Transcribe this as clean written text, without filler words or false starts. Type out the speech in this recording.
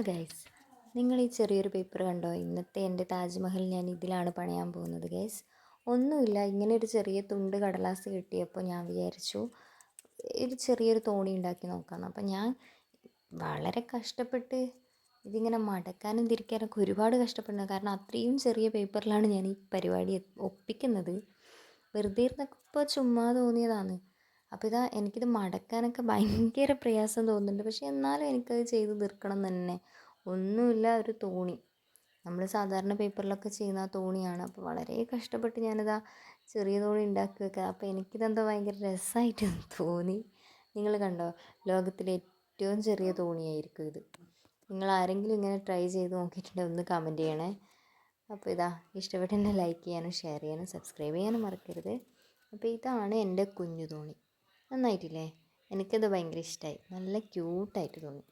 Guys, നിങ്ങൾ ഈ ചെറിയൊരു പേപ്പർ കണ്ടോ? ഇന്നത്തെ എൻ്റെ താജ്മഹൽ ഞാൻ ഇതിലാണ് പണിയാൻ പോകുന്നത് ഗൈസ്. ഒന്നുമില്ല, ഇങ്ങനെ ഒരു ചെറിയ തുണ്ട് കടലാസ് കിട്ടിയപ്പോൾ ഞാൻ വിചാരിച്ചു ഒരു ചെറിയൊരു തോണി ഉണ്ടാക്കി നോക്കാമെന്ന്. അപ്പം ഞാൻ വളരെ കഷ്ടപ്പെട്ട് ഇതിങ്ങനെ മടക്കാനും തിരിക്കാനൊക്കെ ഒരുപാട് കഷ്ടപ്പെടുന്നു. കാരണം അത്രയും ചെറിയ പേപ്പറിലാണ് ഞാൻ ഈ പരിപാടി ഒപ്പിക്കുന്നത്. വെറുതെ ഇരുന്നപ്പോൾ ചുമ്മാ തോന്നിയതാണ്. അപ്പോൾ ഇതാ എനിക്കിത് മടക്കാനൊക്കെ ഭയങ്കര പ്രയാസം തോന്നുന്നുണ്ട്. പക്ഷേ എന്നാലും എനിക്കത് ചെയ്ത് തീർക്കണം എന്ന് തന്നെ. ഒന്നുമില്ല, ഒരു തോണി, നമ്മൾ സാധാരണ പേപ്പറിലൊക്കെ ചെയ്യുന്ന ആ തോണിയാണ്. അപ്പോൾ വളരെ കഷ്ടപ്പെട്ട് ഞാനിതാ ചെറിയ തോണി ഉണ്ടാക്കി വെക്കുക. അപ്പോൾ എനിക്കിതെന്തോ ഭയങ്കര രസമായിട്ട് തോന്നി. നിങ്ങൾ കണ്ടോ, ലോകത്തിലെ ഏറ്റവും ചെറിയ തോണിയായിരിക്കും ഇത്. നിങ്ങൾ ആരെങ്കിലും ഇങ്ങനെ ട്രൈ ചെയ്ത് നോക്കിയിട്ടുണ്ടെങ്കിൽ ഒന്ന് കമൻറ്റ് ചെയ്യണേ. അപ്പോൾ ഇതാ ഇഷ്ടപ്പെട്ടെന്നെ ലൈക്ക് ചെയ്യാനും ഷെയർ ചെയ്യാനും സബ്സ്ക്രൈബ് ചെയ്യാനും മറക്കരുത്. അപ്പോൾ ഇതാണ് എൻ്റെ കുഞ്ഞു തോണി. നന്നായിട്ടില്ലേ? എനിക്കത് ഭയങ്കര ഇഷ്ടമായി. നല്ല ക്യൂട്ടായിട്ട് തോന്നി.